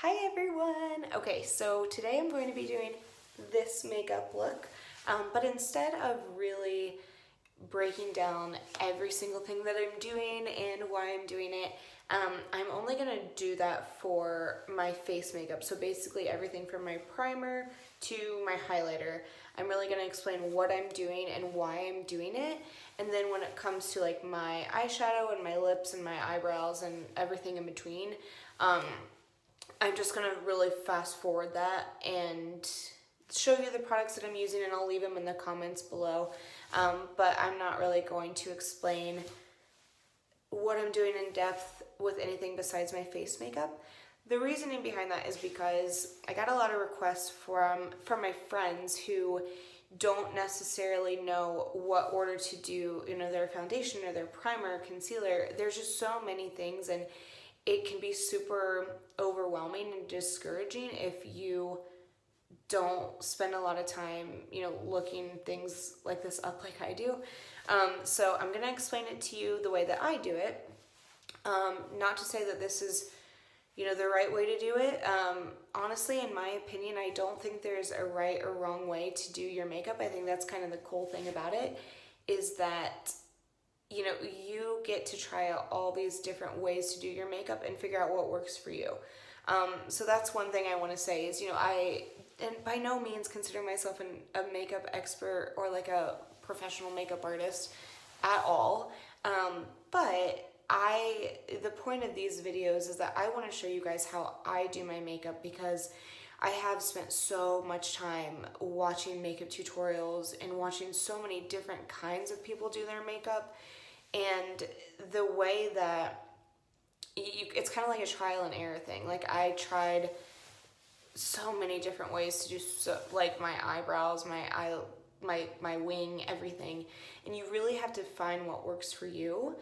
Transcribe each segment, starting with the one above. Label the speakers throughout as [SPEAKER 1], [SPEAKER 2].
[SPEAKER 1] Hi everyone! Okay, so today I'm going to be doing this makeup look, but instead of really breaking down every single thing that I'm doing and why I'm doing it, I'm only going to do that for my face makeup. So basically everything from my primer to my highlighter. I'm really going to explain what I'm doing and why I'm doing it. And then when it comes to like my eyeshadow and my lips and my eyebrows and everything in between, I'm just going to really fast forward that and show you the products that I'm using, and I'll leave them in the comments below. But I'm not really going to explain what I'm doing in depth with anything besides my face makeup. The reasoning behind that is because I got a lot of requests from my friends who don't necessarily know what order to do, their foundation or their primer, concealer. There's just so many things, and it can be super overwhelming and discouraging if you don't spend a lot of time, looking things like this up like I do. So I'm going to explain it to you the way that I do it. Not to say that this is, the right way to do it. Honestly, in my opinion, I don't think there's a right or wrong way to do your makeup. I think that's kind of the cool thing about it, is that you get to try out all these different ways to do your makeup and figure out what works for you. So that's one thing I want to say is, I by no means consider myself a makeup expert or like a professional makeup artist at all. But the point of these videos is that I want to show you guys how I do my makeup, because I have spent so much time watching makeup tutorials and watching so many different kinds of people do their makeup. And the way that it's kind of like a trial and error thing. Like, I tried so many different ways to do like my eyebrows, my wing, everything. And you really have to find what works for you.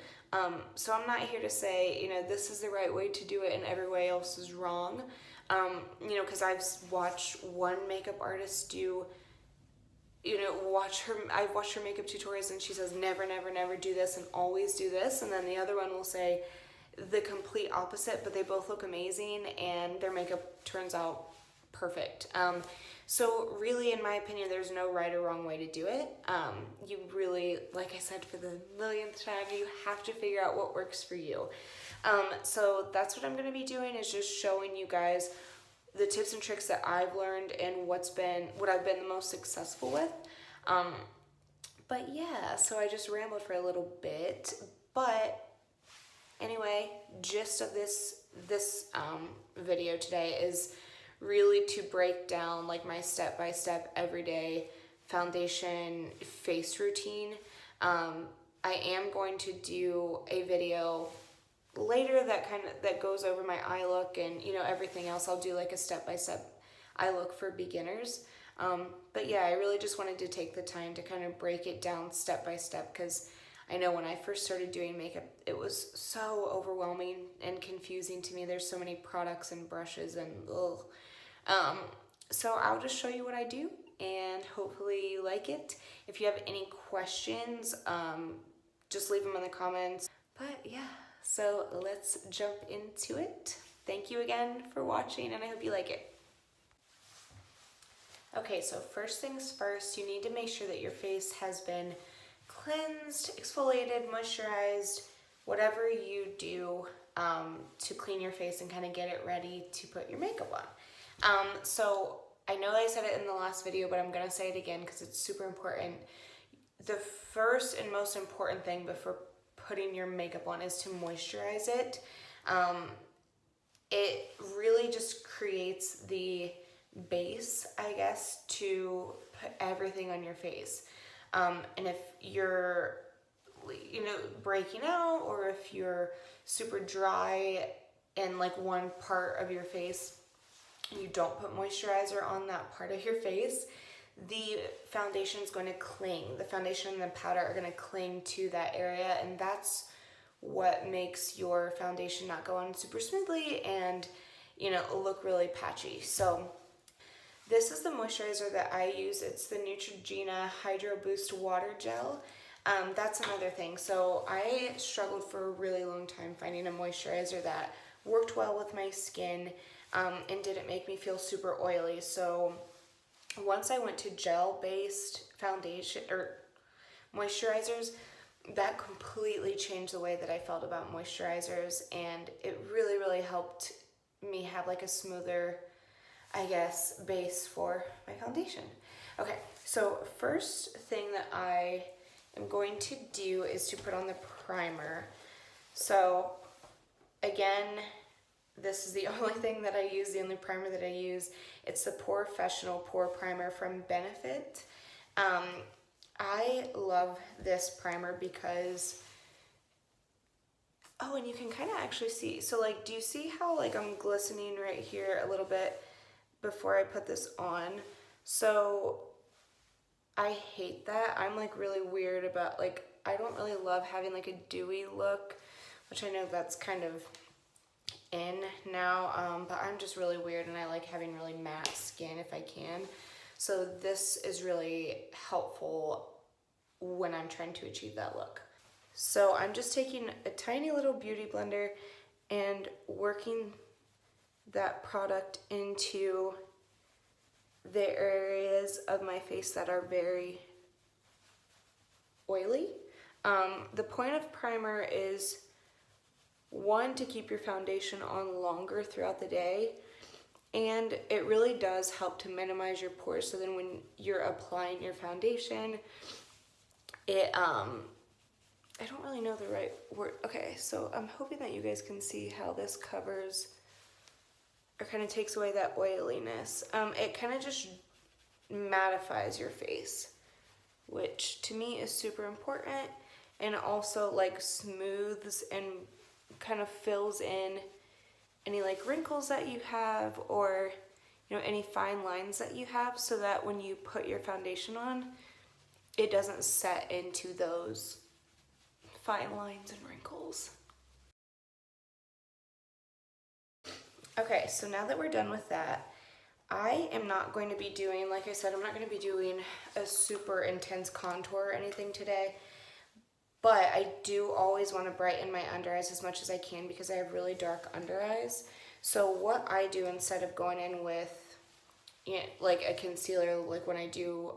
[SPEAKER 1] So I'm not here to say, this is the right way to do it and every way else is wrong. Because I've watched one makeup artist do, I've watched her makeup tutorials and she says, never, never, never do this and always do this. And then the other one will say the complete opposite, but they both look amazing and their makeup turns out perfect. So really, in my opinion, there's no right or wrong way to do it. You really, like I said for the millionth time, you have to figure out what works for you. So that's what I'm going to be doing, is just showing you guys the tips and tricks that I've learned and what I've been the most successful with. But yeah, so I just rambled for a little bit, but anyway, gist of this video today is really to break down like my step-by-step everyday foundation face routine. I am going to do a video later that goes over my eye look and everything else. I'll do like a step-by-step eye look for beginners. But yeah, I really just wanted to take the time to kind of break it down step by step, because I know when I first started doing makeup, it was so overwhelming and confusing to me. There's so many products and brushes and ugh. So I'll just show you what I do and hopefully you like it. If you have any questions, just leave them in the comments. But yeah, so let's jump into it. Thank you again for watching, and I hope you like it. Okay, so first things first, you need to make sure that your face has been cleansed, exfoliated, moisturized, whatever you do to clean your face and kind of get it ready to put your makeup on. So I know I said it in the last video, but I'm going to say it again because it's super important. The first and most important thing before putting your makeup on is to moisturize it. It really just creates the base, I guess, to put everything on your face. And if you're, breaking out, or if you're super dry in like one part of your face, you don't put moisturizer on that part of your face, the foundation is going to cling. The foundation and the powder are going to cling to that area, and that's what makes your foundation not go on super smoothly and, look really patchy. So this is the moisturizer that I use. It's the Neutrogena Hydro Boost Water Gel. That's another thing. So I struggled for a really long time finding a moisturizer that worked well with my skin and didn't make me feel super oily. So once I went to gel-based foundation or moisturizers, that completely changed the way that I felt about moisturizers, and it really, really helped me have like a smoother, I guess, base for my foundation. Okay, so first thing that I am going to do is to put on the primer. So again, this is the only thing that I use, the only primer that I use. It's the Professional Pore Primer from Benefit. I love this primer because, oh, and you can kind of actually see, so like, do you see how like I'm glistening right here a little bit before I put this on? So I hate that. I'm like really weird about, like, I don't really love having like a dewy look, which I know that's kind of in now, but I'm just really weird and I like having really matte skin if I can. So this is really helpful when I'm trying to achieve that look. So I'm just taking a tiny little beauty blender and working that product into the areas of my face that are very oily. The point of primer is, one, to keep your foundation on longer throughout the day, and it really does help to minimize your pores, so then when you're applying your foundation, it, I don't really know the right word. Okay, so I'm hoping that you guys can see how this covers or kind of takes away that oiliness. It kind of just mattifies your face, which to me is super important, and also like smooths and kind of fills in any like wrinkles that you have, or you know, any fine lines that you have, so that when you put your foundation on, it doesn't set into those fine lines and wrinkles. Okay, so now that we're done with that, I am not going to be doing, like I said, I'm not going to be doing a super intense contour or anything today, but I do always want to brighten my under eyes as much as I can because I have really dark under eyes. So what I do, instead of going in with, you know, like a concealer, like when I do,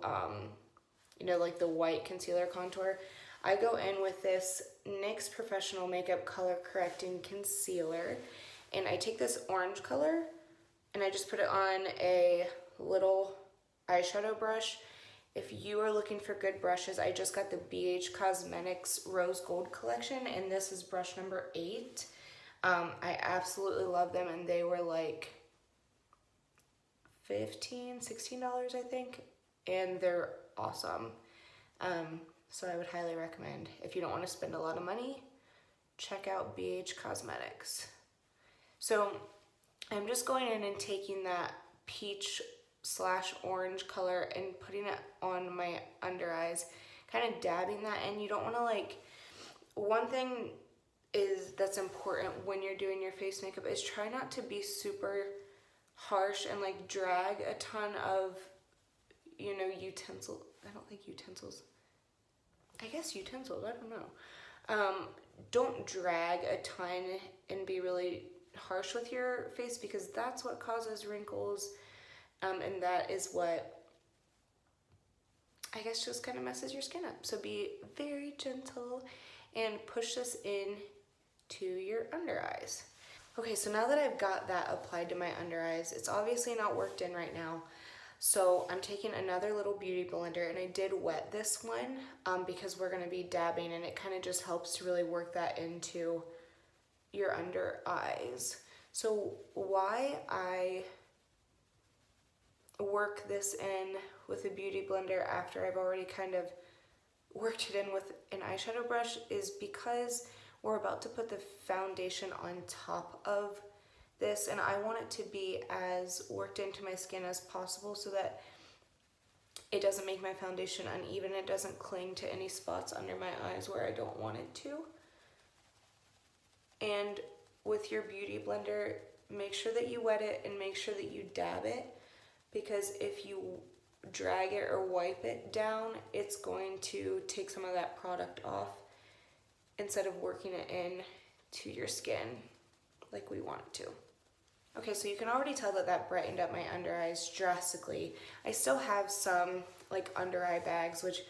[SPEAKER 1] you know, like the white concealer contour, I go in with this NYX Professional Makeup Color Correcting Concealer, and I take this orange color and I just put it on a little eyeshadow brush. If you are looking for good brushes, I just got the BH Cosmetics Rose Gold collection, and this is brush number 8. I absolutely love them, and they were like $15, $16, I think, and they're awesome. So I would highly recommend, if you don't want to spend a lot of money, check out BH Cosmetics. So I'm just going in and taking that peach / orange color and putting it on my under eyes, kind of dabbing that in. You don't want to, like, one thing is that's important when you're doing your face makeup is try not to be super harsh and like drag a ton of, you know, utensils. I don't think utensils. I guess utensils, I don't know. Don't drag a ton and be really harsh with your face, because that's what causes wrinkles, and that is what, I guess, just kind of messes your skin up. So be very gentle and push this in to your under eyes. Okay, so now that I've got that applied to my under eyes, it's obviously not worked in right now. So I'm taking another little beauty blender, and I did wet this one because we're gonna be dabbing, and it kind of just helps to really work that into your under eyes. So why I work this in with a beauty blender after I've already kind of worked it in with an eyeshadow brush is because we're about to put the foundation on top of this, and I want it to be as worked into my skin as possible so that it doesn't make my foundation uneven. It doesn't cling to any spots under my eyes where I don't want it to. And with your beauty blender, make sure that you wet it and make sure that you dab it, because if you drag it or wipe it down, it's going to take some of that product off instead of working it in to your skin like we want it to. Okay, so you can already tell that that brightened up my under eyes drastically. I still have some like under eye bags, which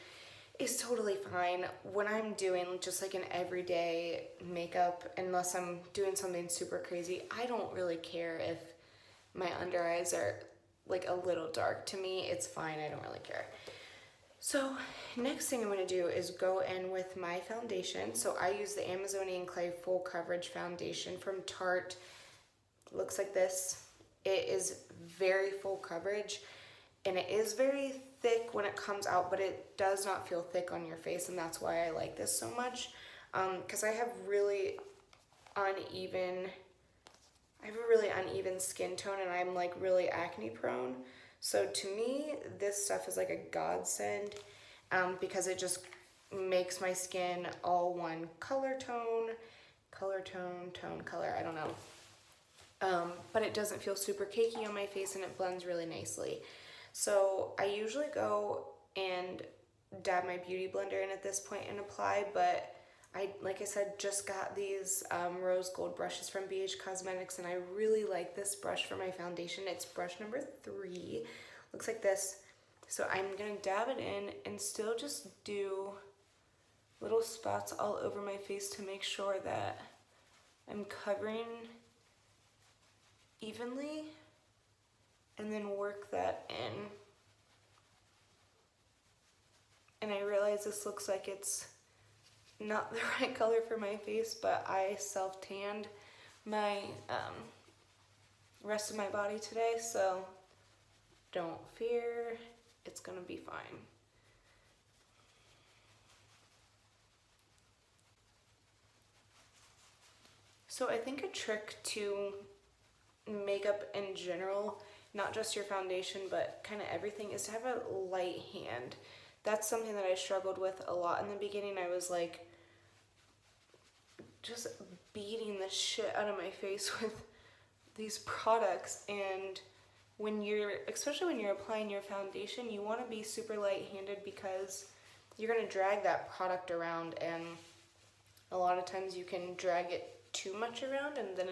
[SPEAKER 1] is totally fine when I'm doing just like an everyday makeup. Unless I'm doing something super crazy, I don't really care if my under eyes are like a little dark. To me, it's fine. I don't really care. So next thing I'm going to do is go in with my foundation. So I use the Amazonian Clay Full Coverage Foundation from Tarte. Looks like this. It is very full coverage, and it is very thick when it comes out, but it does not feel thick on your face, and that's why I like this so much. Because I have a really uneven skin tone, and I'm like really acne prone. So to me, this stuff is like a godsend, because it just makes my skin all one color, I don't know. But it doesn't feel super cakey on my face, and it blends really nicely. So I usually go and dab my beauty blender in at this point and apply, but like I said, just got these rose gold brushes from BH Cosmetics, and I really like this brush for my foundation. It's brush number 3. Looks like this. So I'm gonna dab it in and still just do little spots all over my face to make sure that I'm covering evenly, and then work that in. And I realize this looks like it's not the right color for my face, but I self-tanned my rest of my body today, so don't fear, it's gonna be fine. So I think a trick to makeup in general, not just your foundation, but kind of everything, is to have a light hand. That's something that I struggled with a lot in the beginning. I was like just beating the shit out of my face with these products, and especially when you're applying your foundation, you want to be super light-handed because you're going to drag that product around, and a lot of times you can drag it too much around, and then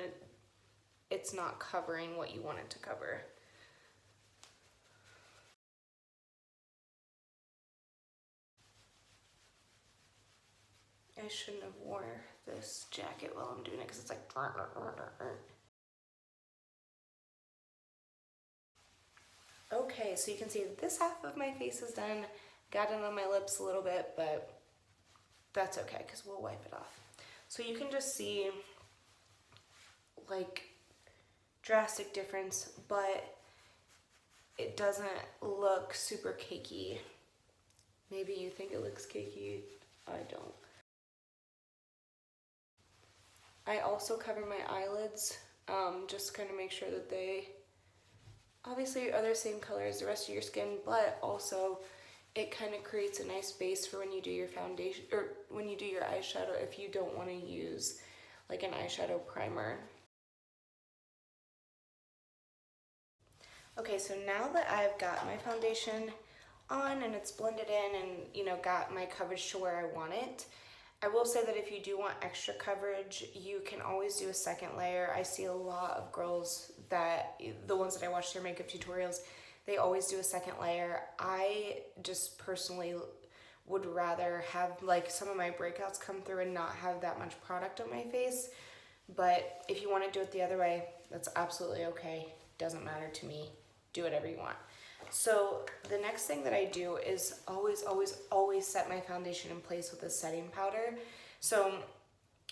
[SPEAKER 1] it's not covering what you want it to cover. I shouldn't have worn this jacket while I'm doing it because it's like... Okay, so you can see this half of my face is done. Got it on my lips a little bit, but that's okay because we'll wipe it off. So you can just see like drastic difference, but it doesn't look super cakey. Maybe you think it looks cakey. I don't. I also cover my eyelids, just kind of make sure that they obviously are the same color as the rest of your skin, but also it kind of creates a nice base for when you do your foundation, or when you do your eyeshadow, if you don't want to use like an eyeshadow primer. Okay, so now that I've got my foundation on and it's blended in and, you know, got my coverage to where I want it, I will say that if you do want extra coverage, you can always do a second layer. I see a lot of girls that, the ones that I watch their makeup tutorials, they always do a second layer. I just personally would rather have like some of my breakouts come through and not have that much product on my face. But if you want to do it the other way, that's absolutely okay. Doesn't matter to me. Do whatever you want. So the next thing that I do is always set my foundation in place with a setting powder. So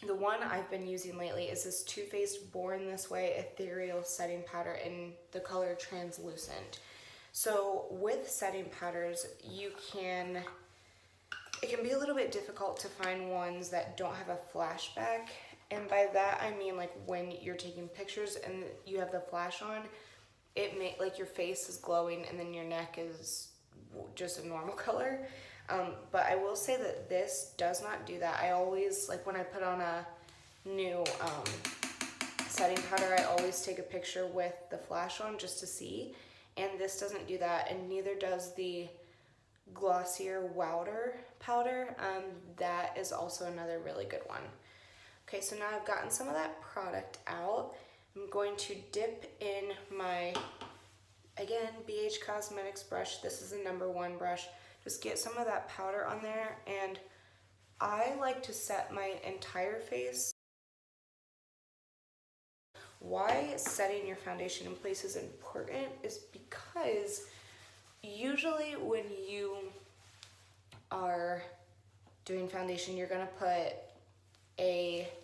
[SPEAKER 1] the one I've been using lately is this Too Faced Born This Way Ethereal setting powder in the color Translucent. So with setting powders, it can be a little bit difficult to find ones that don't have a flashback. And by that I mean like when you're taking pictures and you have the flash on, like your face is glowing and then your neck is just a normal color. But I will say that this does not do that. I always, like when I put on a new setting powder, I always take a picture with the flash on just to see. And this doesn't do that, and neither does the Glossier Wowder powder. That is also another really good one. Okay, so now I've gotten some of that product out. I'm going to dip in my, again, BH Cosmetics brush. This is the #1 brush. Just get some of that powder on there, and I like to set my entire face. Why setting your foundation in place is important is because usually when you are doing foundation, you're gonna put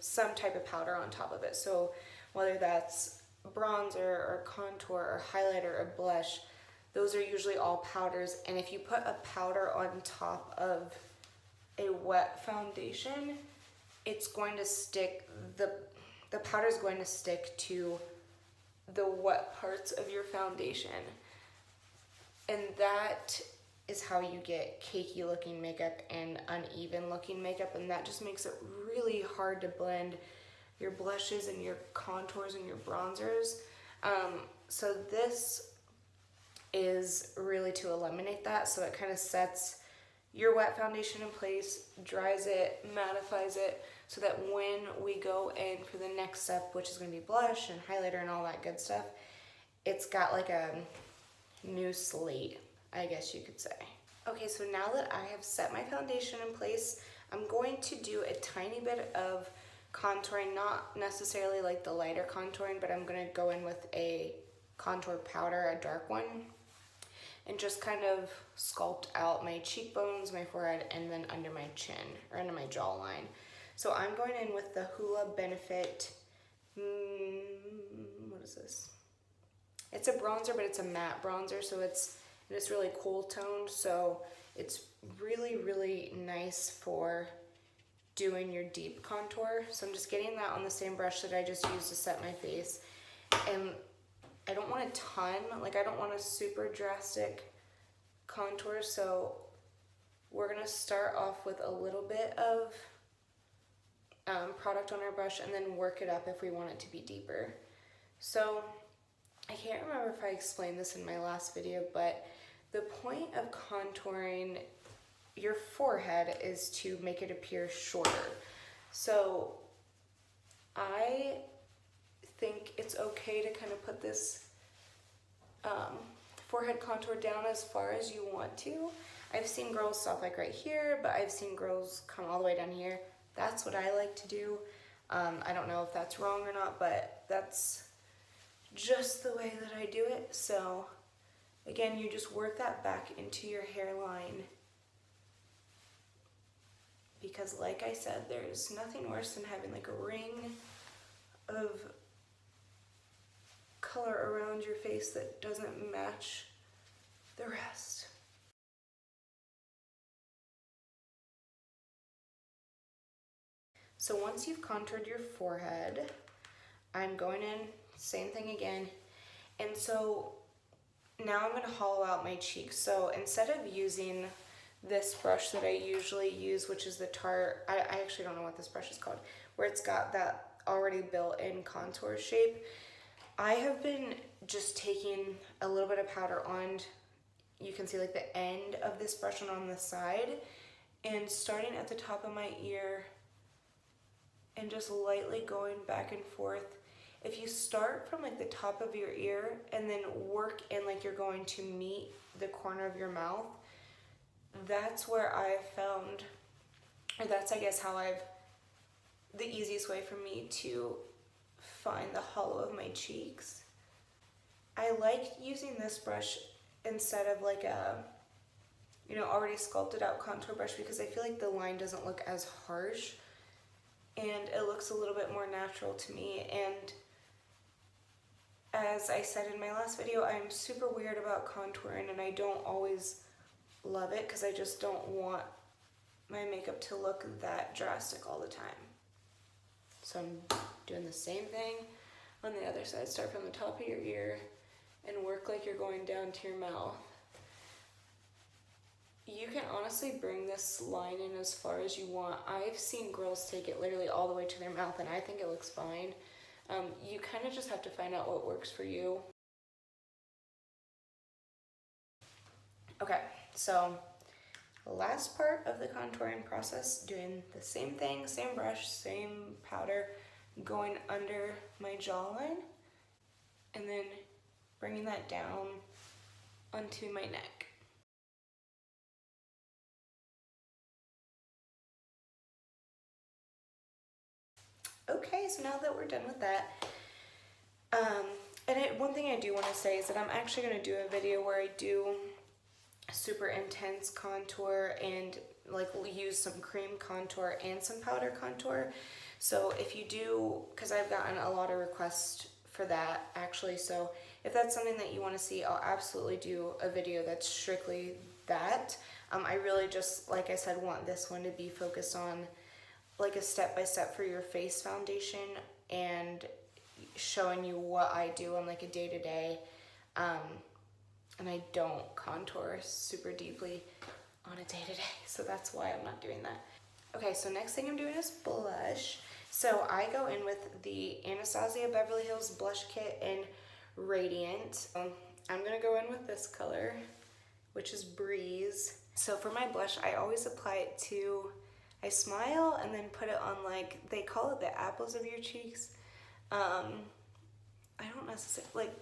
[SPEAKER 1] some type of powder on top of it. So whether that's bronzer or contour or highlighter or blush, those are usually all powders. And if you put a powder on top of a wet foundation, it's going to stick, the powder is going to stick to the wet parts of your foundation. And that is how you get cakey looking makeup and uneven looking makeup, and that just makes it really hard to blend your blushes and your contours and your bronzers. So this is really to eliminate that, so it kind of sets your wet foundation in place, dries it, mattifies it, so that when we go in for the next step, which is going to be blush and highlighter and all that good stuff, it's got like a new slate, I guess you could say. Okay, so now that I have set my foundation in place, I'm going to do a tiny bit of contouring, not necessarily like the lighter contouring, but I'm going to go in with a contour powder, a dark one, and just kind of sculpt out my cheekbones, my forehead, and then under my chin, or under my jawline. So I'm going in with the Hoola Benefit, what is this? It's a bronzer, but it's a matte bronzer, so it's really cool toned, so it's really, really nice for doing your deep contour. So I'm just getting that on the same brush that I just used to set my face. And I don't want a ton, like I don't want a super drastic contour, so we're gonna start off with a little bit of product on our brush and then work it up if we want it to be deeper. So I can't remember if I explained this in my last video, but the point of contouring your forehead is to make it appear shorter. So I think it's okay to kind of put this forehead contour down as far as you want to. I've seen girls stop like right here, but I've seen girls come all the way down here. That's what I like to do. I don't know if that's wrong or not, but that's just the way that I do it. So again, you just work that back into your hairline, because like I said, there's nothing worse than having like a ring of color around your face that doesn't match the rest. So once you've contoured your forehead, I'm going in, same thing again. And so now I'm gonna hollow out my cheeks. So instead of using this brush that I usually use, which is the Tarte, I actually don't know what this brush is called, where it's got that already built-in contour shape, I have been just taking a little bit of powder on, you can see like the end of this brush and on the side, and starting at the top of my ear and just lightly going back and forth. If you start from like the top of your ear and then work in like you're going to meet the corner of your mouth, that's where I found, or that's I guess how the easiest way for me to find the hollow of my cheeks. I like using this brush instead of like a, already sculpted out contour brush, because I feel like the line doesn't look as harsh and it looks a little bit more natural to me. And as I said in my last video, I'm super weird about contouring and I don't always love it because I just don't want my makeup to look that drastic all the time. So I'm doing the same thing on the other side. Start from the top of your ear and work like you're going down to your mouth. You can honestly bring this line in as far as you want. I've seen girls take it literally all the way to their mouth and I think it looks fine. You kind of just have to find out what works for you. Okay, so last part of the contouring process, doing the same thing, same brush, same powder, going under my jawline, and then bringing that down onto my neck. Okay, so now that we're done with that, one thing I do want to say is that I'm actually going to do a video where I do super intense contour and like use some cream contour and some powder contour. So if you do, because I've gotten a lot of requests for that actually, so if that's something that you want to see, I'll absolutely do a video that's strictly that. I really just, like I said, want this one to be focused on like a step-by-step for your face foundation and showing you what I do on like a day-to-day. And I don't contour super deeply on a day-to-day, so that's why I'm not doing that. Okay, so next thing I'm doing is blush. So I go in with the Anastasia Beverly Hills Blush Kit in Radiant. I'm gonna go in with this color, which is Breeze. So for my blush, I always apply it to, I smile and then put it on, like, they call it the apples of your cheeks. I don't necessarily, like,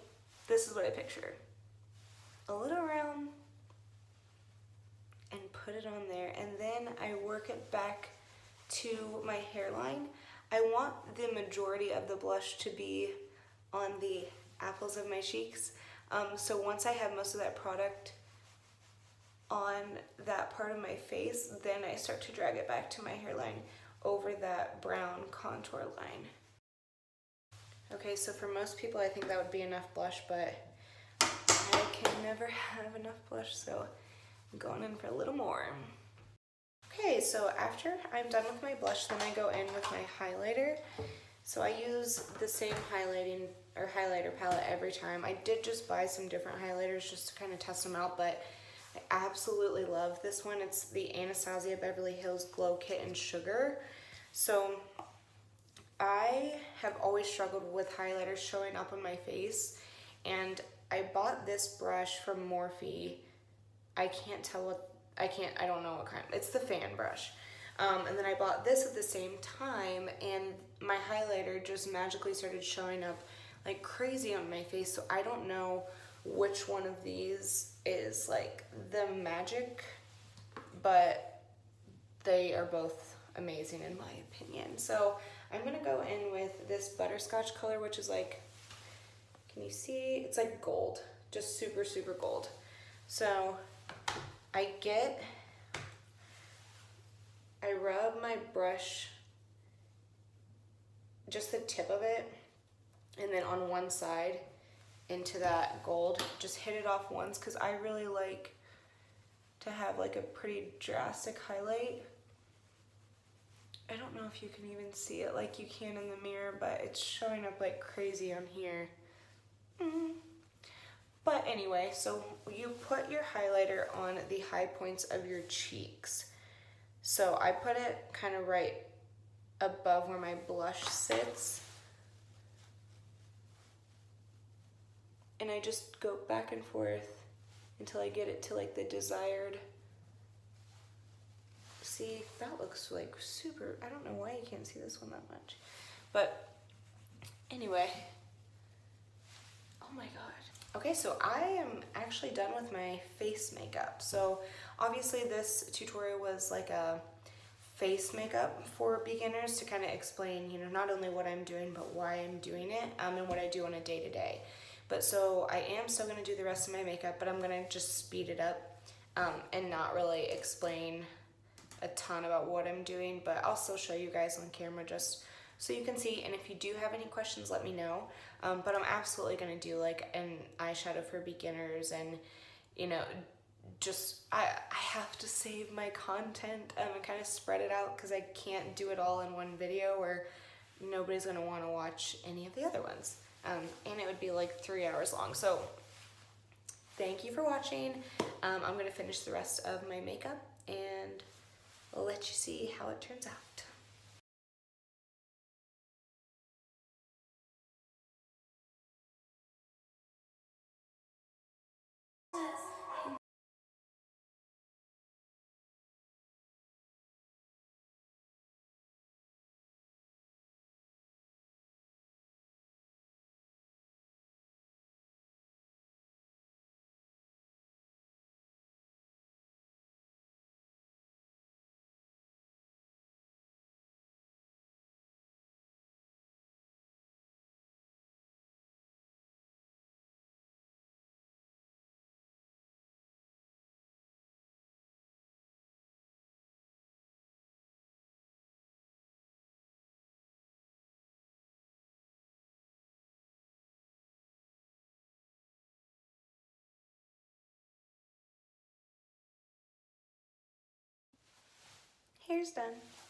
[SPEAKER 1] this is what I picture. A little round and put it on there, and then I work it back to my hairline. I want the majority of the blush to be on the apples of my cheeks. So once I have most of that product on that part of my face, then I start to drag it back to my hairline over that brown contour line. Okay, so for most people I think that would be enough blush, but I can never have enough blush, so I'm going in for a little more. Okay, so after I'm done with my blush, then I go in with my highlighter. So I use the same highlighter palette every time. I did just buy some different highlighters just to kind of test them out, but I absolutely love this one. It's the Anastasia Beverly Hills Glow Kitten Sugar. So I have always struggled with highlighters showing up on my face, and I bought this brush from Morphe. I don't know what kind. It's the fan brush. And then I bought this at the same time, and my highlighter just magically started showing up like crazy on my face. So I don't know which one of these is like the magic, but they are both amazing in my opinion. So I'm gonna go in with this butterscotch color, which is like, can you see? It's like gold, just super, super gold. So I rub my brush, just the tip of it, and then on one side into that gold, just hit it off once, because I really like to have like a pretty drastic highlight. I don't know if you can even see it like you can in the mirror, but it's showing up like crazy on here. But anyway, so you put your highlighter on the high points of your cheeks. So I put it kind of right above where my blush sits. And I just go back and forth until I get it to like the desired. See, that looks like super, I don't know why you can't see this one that much. But anyway, oh my God. Okay, so I am actually done with my face makeup. So obviously this tutorial was like a face makeup for beginners to kind of explain, you know, not only what I'm doing, but why I'm doing it, and what I do on a day-to-day. But so I am still gonna do the rest of my makeup, but I'm gonna just speed it up and not really explain a ton about what I'm doing, but I'll still show you guys on camera just so you can see. And if you do have any questions, let me know. But I'm absolutely gonna do like an eyeshadow for beginners, and you know, just I have to save my content and kind of spread it out, because I can't do it all in one video or nobody's gonna want to watch any of the other ones, and it would be like 3 hours long. So thank you for watching. I'm gonna finish the rest of my makeup and I'll let you see how it turns out. hair's done.